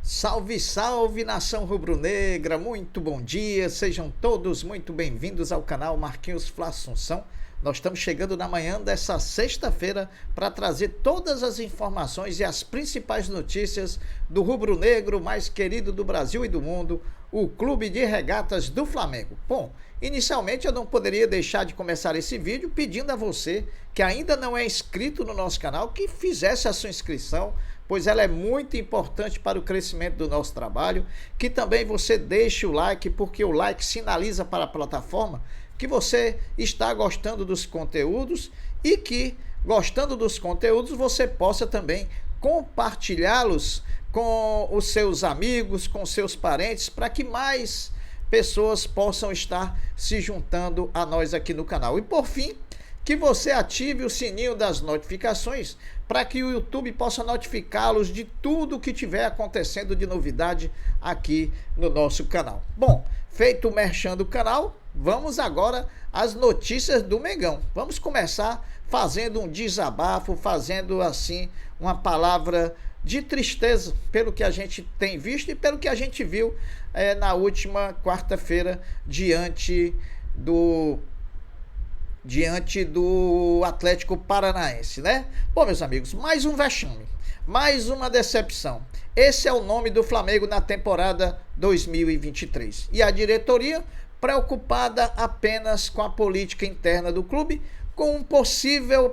Salve, salve, nação rubro-negra, muito bom dia, sejam todos muito bem-vindos ao canal Marquinhos Fla Assunção. Nós estamos chegando na manhã dessa sexta-feira para trazer todas as informações e as principais notícias do rubro-negro mais querido do Brasil e do mundo, o Clube de Regatas do Flamengo. Bom, inicialmente eu não poderia deixar de começar esse vídeo pedindo a você que ainda não é inscrito no nosso canal que fizesse a sua inscrição, pois ela é muito importante para o crescimento do nosso trabalho, que também você deixe o like, porque o like sinaliza para a plataforma que você está gostando dos conteúdos e que, gostando dos conteúdos, você possa também compartilhá-los com os seus amigos, com seus parentes, para que mais pessoas possam estar se juntando a nós aqui no canal. E por fim, que você ative o sininho das notificações para que o YouTube possa notificá-los de tudo que tiver acontecendo de novidade aqui no nosso canal. Bom, feito o merchan do canal, vamos agora às notícias do Mengão. Vamos começar fazendo um desabafo, fazendo assim uma palavra de tristeza pelo que a gente tem visto e pelo que a gente viu na última quarta-feira diante do Atlético Paranaense, né? Bom, meus amigos, mais um vexame, mais uma decepção. Esse é o nome do Flamengo na temporada 2023. E a diretoria preocupada apenas com a política interna do clube, com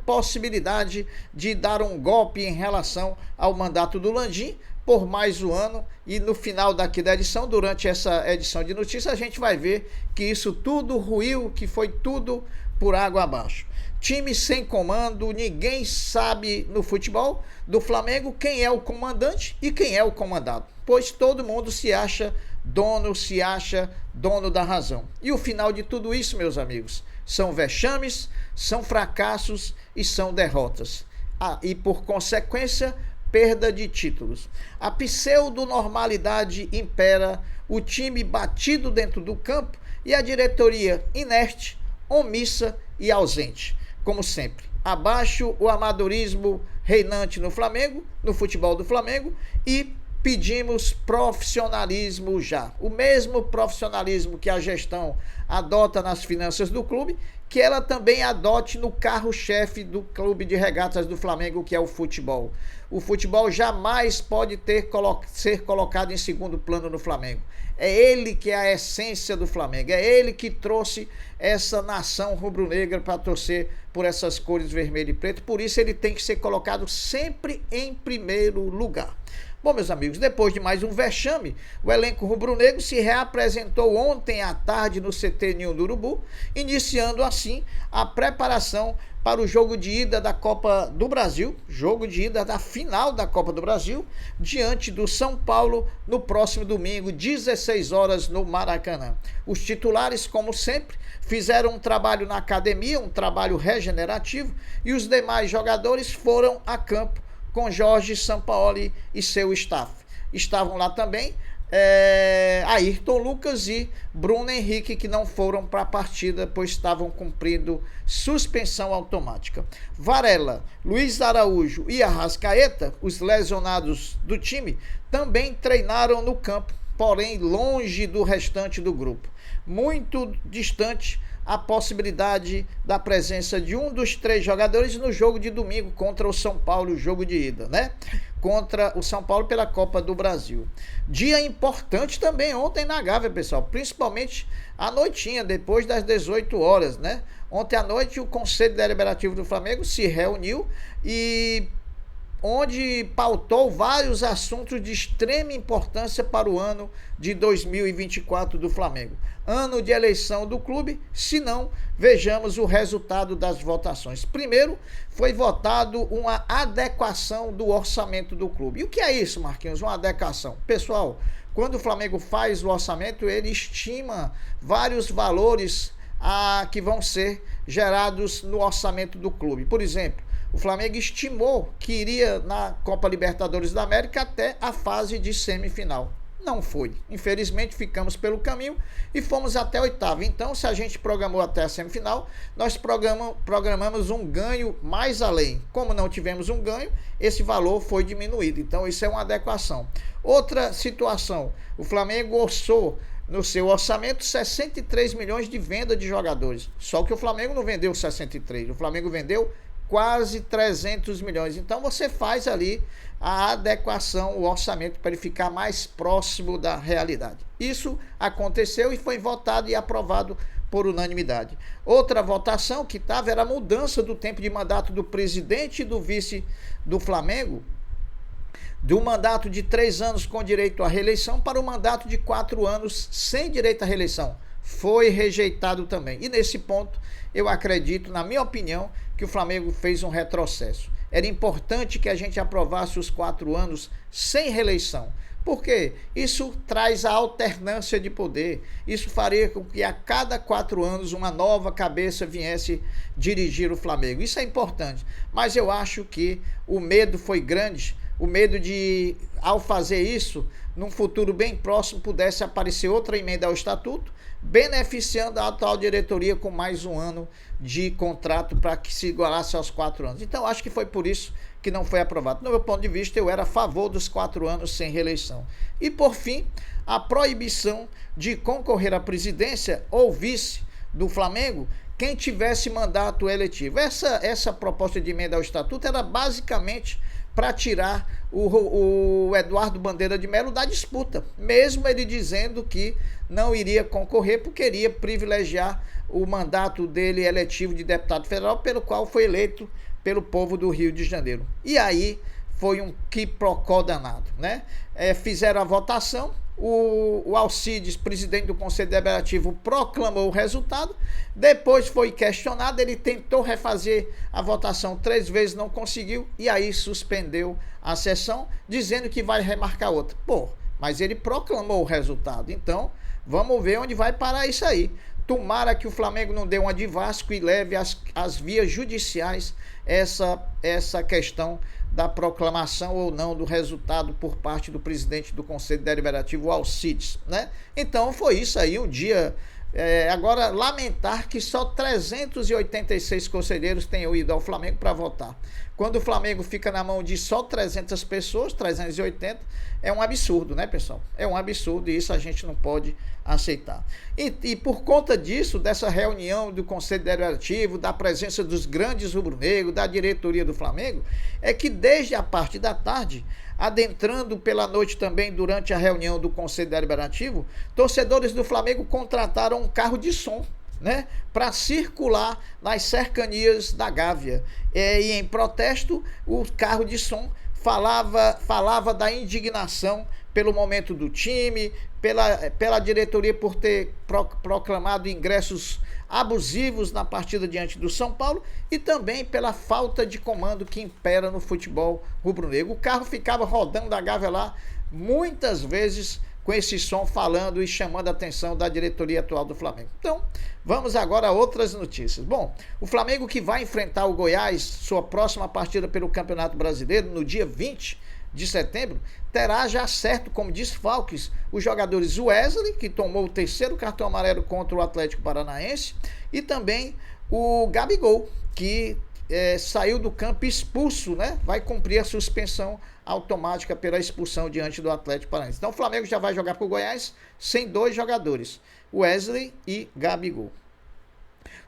possibilidade de dar um golpe em relação ao mandato do Landim por mais um ano, e no final daqui da edição, durante essa edição de notícias, a gente vai ver que isso tudo ruiu, que foi tudo por água abaixo. Time sem comando, ninguém sabe no futebol do Flamengo quem é o comandante e quem é o comandado, pois todo mundo se acha dono da razão. E o final de tudo isso, meus amigos, são vexames, são fracassos e são derrotas. E por consequência, perda de títulos. A pseudo-normalidade impera, o time batido dentro do campo e a diretoria inerte, omissa e ausente. Como sempre, abaixo o amadorismo reinante no Flamengo, no futebol do Flamengo, e pedimos profissionalismo já. O mesmo profissionalismo que a gestão adota nas finanças do clube, que ela também adote no carro-chefe do Clube de Regatas do Flamengo, que é o futebol. O futebol jamais pode ser colocado em segundo plano no Flamengo. É ele que é a essência do Flamengo. É ele que trouxe essa nação rubro-negra para torcer por essas cores vermelho e preto. Por isso ele tem que ser colocado sempre em primeiro lugar. Bom, meus amigos, depois de mais um vexame, o elenco rubro-negro se reapresentou ontem à tarde no CT Ninho do Urubu, iniciando assim a preparação para o jogo de ida da Copa do Brasil, jogo de ida da final da Copa do Brasil, diante do São Paulo no próximo domingo, 16 horas no Maracanã. Os titulares, como sempre, fizeram um trabalho na academia, um trabalho regenerativo, e os demais jogadores foram a campo com Jorge Sampaoli e seu staff. Estavam lá também Ayrton Lucas e Bruno Henrique, que não foram para a partida, pois estavam cumprindo suspensão automática. Varela, Luiz Araújo e Arrascaeta, os lesionados do time, também treinaram no campo, porém longe do restante do grupo. Muito distante a possibilidade da presença de um dos três jogadores no jogo de domingo contra o São Paulo, o jogo de ida, né? Contra o São Paulo pela Copa do Brasil. Dia importante também ontem na Gávea, pessoal, principalmente à noitinha, depois das 18 horas, né? Ontem à noite o Conselho Deliberativo do Flamengo se reuniu e onde pautou vários assuntos de extrema importância para o ano de 2024 do Flamengo. Ano de eleição do clube, se não, vejamos o resultado das votações. Primeiro, foi votado uma adequação do orçamento do clube. E o que é isso, Marquinhos? Uma adequação. Pessoal, quando o Flamengo faz o orçamento, ele estima vários valores que vão ser gerados no orçamento do clube. Por exemplo, o Flamengo estimou que iria na Copa Libertadores da América até a fase de semifinal. Não foi. Infelizmente, ficamos pelo caminho e fomos até a oitava. Então, se a gente programou até a semifinal, nós programamos um ganho mais além. Como não tivemos um ganho, esse valor foi diminuído. Então, isso é uma adequação. Outra situação, o Flamengo orçou no seu orçamento 63 milhões de venda de jogadores. Só que o Flamengo não vendeu 63, o Flamengo vendeu quase 300 milhões. Então você faz ali a adequação, o orçamento, para ele ficar mais próximo da realidade. Isso aconteceu e foi votado e aprovado por unanimidade. Outra votação que estava era a mudança do tempo de mandato do presidente e do vice do Flamengo, do mandato de 3 anos com direito à reeleição para o mandato de 4 anos sem direito à reeleição. Foi rejeitado também. E nesse ponto, eu acredito, na minha opinião, que o Flamengo fez um retrocesso. Era importante que a gente aprovasse os 4 anos sem reeleição. Porque isso traz a alternância de poder. Isso faria com que a cada 4 anos uma nova cabeça viesse dirigir o Flamengo. Isso é importante. Mas eu acho que o medo foi grande. O medo de, ao fazer isso, num futuro bem próximo, pudesse aparecer outra emenda ao estatuto, beneficiando a atual diretoria com mais um ano de contrato para que se igualasse aos 4 anos. Então, acho que foi por isso que não foi aprovado. Do meu ponto de vista, eu era a favor dos 4 anos sem reeleição. E, por fim, a proibição de concorrer à presidência ou vice do Flamengo quem tivesse mandato eletivo. Essa proposta de emenda ao estatuto era basicamente para tirar o Eduardo Bandeira de Melo da disputa, mesmo ele dizendo que não iria concorrer porque iria privilegiar o mandato dele eletivo de deputado federal, pelo qual foi eleito pelo povo do Rio de Janeiro. E aí foi um quiprocó danado, né? Fizeram a votação, o Alcides, presidente do Conselho Deliberativo, proclamou o resultado, depois foi questionado, ele tentou refazer a votação 3 vezes, não conseguiu, e aí suspendeu a sessão, dizendo que vai remarcar outra. Pô, mas ele proclamou o resultado, então vamos ver onde vai parar isso aí. Tomara que o Flamengo não dê uma de Vasco e leve às vias judiciais essa questão da proclamação ou não do resultado por parte do presidente do Conselho Deliberativo, Alcides, né? Então foi isso aí, um dia. Agora, lamentar que só 386 conselheiros tenham ido ao Flamengo para votar. Quando o Flamengo fica na mão de só 300 pessoas, 380, é um absurdo, né, pessoal? É um absurdo e isso a gente não pode aceitar. E por conta disso, dessa reunião do Conselho Deliberativo, da presença dos grandes rubro-negros, da diretoria do Flamengo, é que desde a parte da tarde, adentrando pela noite também durante a reunião do Conselho Deliberativo, torcedores do Flamengo contrataram um carro de som, né, para circular nas cercanias da Gávea. E em protesto, o carro de som falava da indignação pelo momento do time, pela diretoria por ter proclamado ingressos abusivos na partida diante do São Paulo e também pela falta de comando que impera no futebol rubro-negro. O carro ficava rodando da Gávea lá muitas vezes com esse som falando e chamando a atenção da diretoria atual do Flamengo. Então, vamos agora a outras notícias. Bom, o Flamengo que vai enfrentar o Goiás, sua próxima partida pelo Campeonato Brasileiro, no dia 20 de setembro, terá já certo como desfalques os jogadores Wesley, que tomou o 3º cartão amarelo contra o Atlético Paranaense, e também o Gabigol, que saiu do campo expulso, né? Vai cumprir a suspensão automática pela expulsão diante do Atlético Paranaense. Então o Flamengo já vai jogar para o Goiás sem 2 jogadores, Wesley e Gabigol.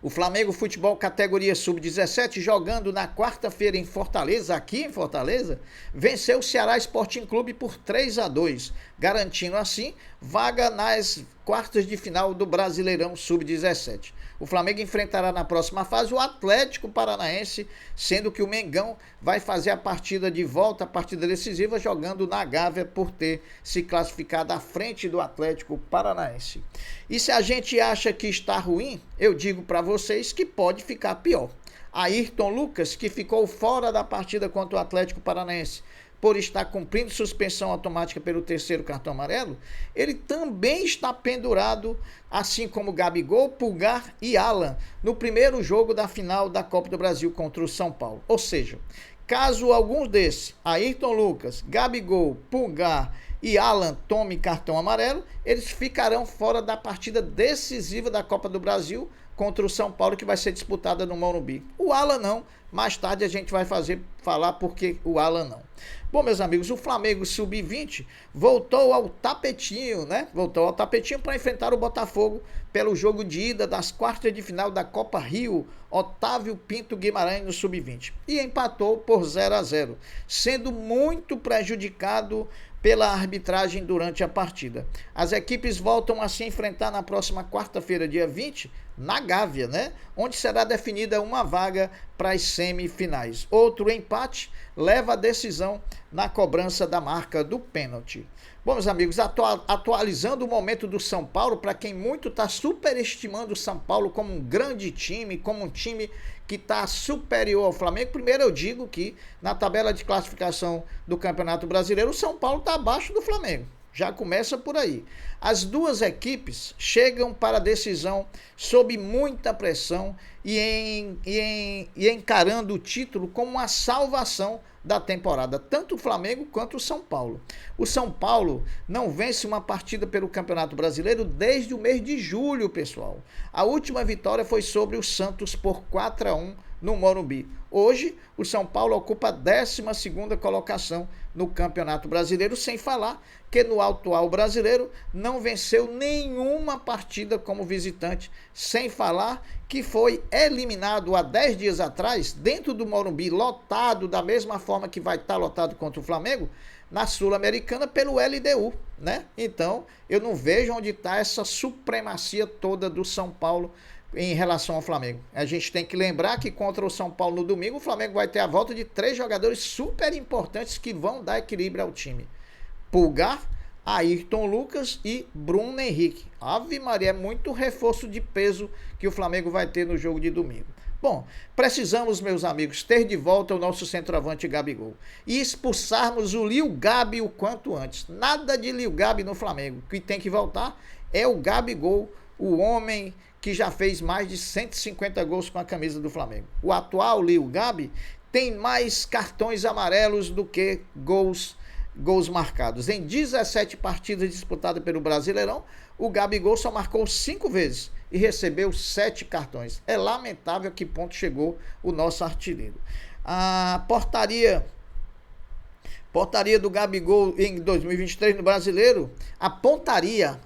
O Flamengo Futebol categoria Sub-17, jogando na quarta-feira em Fortaleza, aqui em Fortaleza, venceu o Ceará Sporting Clube por 3-2, garantindo assim vaga nas quartas de final do Brasileirão Sub-17. O Flamengo enfrentará na próxima fase o Atlético Paranaense, sendo que o Mengão vai fazer a partida de volta, a partida decisiva, jogando na Gávea por ter se classificado à frente do Atlético Paranaense. E se a gente acha que está ruim, eu digo para vocês que pode ficar pior. Ayrton Lucas, que ficou fora da partida contra o Atlético Paranaense, por estar cumprindo suspensão automática pelo 3º cartão amarelo, ele também está pendurado, assim como Gabigol, Pulgar e Alan, no primeiro jogo da final da Copa do Brasil contra o São Paulo. Ou seja, caso alguns desses, Ayrton Lucas, Gabigol, Pulgar e Alan tome cartão amarelo, eles ficarão fora da partida decisiva da Copa do Brasil contra o São Paulo, que vai ser disputada no Morumbi. O Alan não, mais tarde a gente vai falar porque o Alan não. Bom, meus amigos, o Flamengo Sub-20 voltou ao tapetinho, né? Voltou ao tapetinho para enfrentar o Botafogo pelo jogo de ida das quartas de final da Copa Rio, Otávio Pinto Guimarães no Sub-20. E empatou por 0-0, sendo muito prejudicado pela arbitragem durante a partida. As equipes voltam a se enfrentar na próxima quarta-feira, dia 20, na Gávea, né? Onde será definida uma vaga para as semifinais. Outro empate leva a decisão na cobrança da marca do pênalti. Bom, meus amigos, atualizando o momento do São Paulo, para quem muito está superestimando o São Paulo como um grande time, como um time que está superior ao Flamengo, primeiro eu digo que na tabela de classificação do Campeonato Brasileiro, o São Paulo está abaixo do Flamengo. Já começa por aí. As duas equipes chegam para a decisão sob muita pressão e encarando o título como uma salvação da temporada, tanto o Flamengo quanto o São Paulo. O São Paulo não vence uma partida pelo Campeonato Brasileiro desde o mês de julho, pessoal. A última vitória foi sobre o Santos por 4-1 no Morumbi. Hoje, o São Paulo ocupa a 12ª colocação no Campeonato Brasileiro, sem falar que no atual brasileiro não venceu nenhuma partida como visitante, sem falar que foi eliminado há 10 dias atrás, dentro do Morumbi, lotado da mesma forma que vai estar lotado contra o Flamengo, na Sul-Americana pelo LDU, né? Então, eu não vejo onde está essa supremacia toda do São Paulo em relação ao Flamengo. A gente tem que lembrar que contra o São Paulo no domingo, o Flamengo vai ter a volta de 3 jogadores super importantes que vão dar equilíbrio ao time. Pulgar, Ayrton Lucas e Bruno Henrique. Ave Maria, é muito reforço de peso que o Flamengo vai ter no jogo de domingo. Bom, precisamos, meus amigos, ter de volta o nosso centroavante Gabigol e expulsarmos o Lil Gabi o quanto antes. Nada de Lil Gabi no Flamengo. O que tem que voltar é o Gabigol, o homem que já fez mais de 150 gols com a camisa do Flamengo. O atual Lil Gabi tem mais cartões amarelos do que gols marcados. Em 17 partidas disputadas pelo Brasileirão, o Gabigol só marcou 5 vezes e recebeu 7 cartões. É lamentável que ponto chegou o nosso artilheiro. A portaria do Gabigol em 2023 no Brasileiro, a pontaria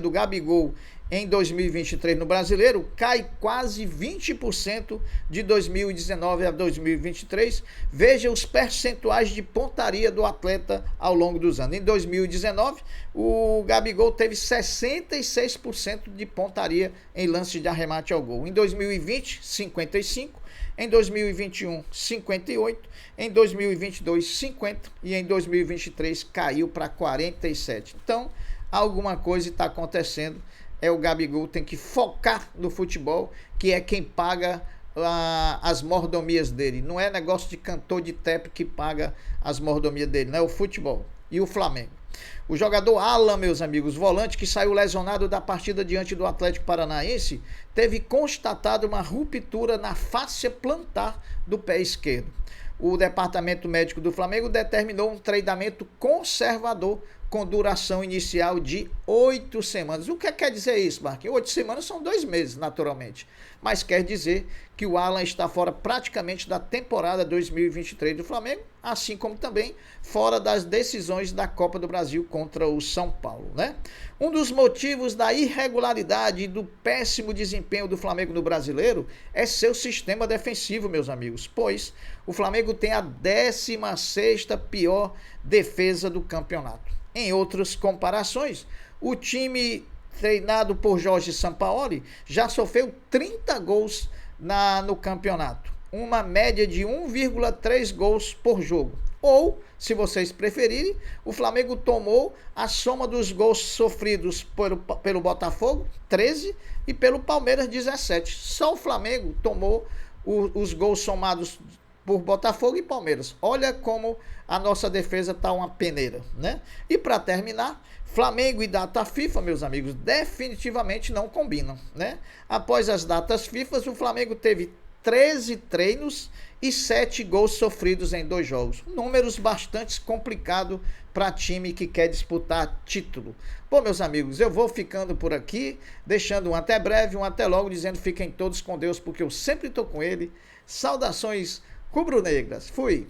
do Gabigol em 2023 no Brasileiro cai quase 20% de 2019 a 2023. Veja os percentuais de pontaria do atleta ao longo dos anos. Em 2019, o Gabigol teve 66% de pontaria em lances de arremate ao gol. Em 2020, 55%. Em 2021, 58%. Em 2022, 50%. E em 2023, caiu para 47%. Então, alguma coisa está acontecendo. O Gabigol tem que focar no futebol, que é quem paga as mordomias dele. Não é negócio de cantor de tap que paga as mordomias dele, não é o futebol. E o Flamengo. O jogador Alan, meus amigos, volante que saiu lesionado da partida diante do Atlético Paranaense, teve constatado uma ruptura na fáscia plantar do pé esquerdo. O departamento médico do Flamengo determinou um treinamento conservador com duração inicial de 8 semanas. O que quer dizer isso, Marquinhos? 8 semanas são 2 meses, naturalmente. Mas quer dizer que o Alan está fora praticamente da temporada 2023 do Flamengo, assim como também fora das decisões da Copa do Brasil contra o São Paulo, né? Um dos motivos da irregularidade e do péssimo desempenho do Flamengo no Brasileiro é seu sistema defensivo, meus amigos, pois o Flamengo tem a 16ª pior defesa do campeonato. Em outras comparações, o time treinado por Jorge Sampaoli já sofreu 30 gols no campeonato, uma média de 1,3 gols por jogo. Ou, se vocês preferirem, o Flamengo tomou a soma dos gols sofridos pelo Botafogo, 13, e pelo Palmeiras, 17. Só o Flamengo tomou os gols somados por Botafogo e Palmeiras. Olha como a nossa defesa está uma peneira, né? E para terminar, Flamengo e data FIFA, meus amigos, definitivamente não combinam, né? Após as datas FIFA, o Flamengo teve 13 treinos e 7 gols sofridos em 2 jogos. Números bastante complicados para time que quer disputar título. Bom, meus amigos, eu vou ficando por aqui, deixando um até breve, um até logo, dizendo fiquem todos com Deus, porque eu sempre estou com ele. Saudações rubro-negras. Fui!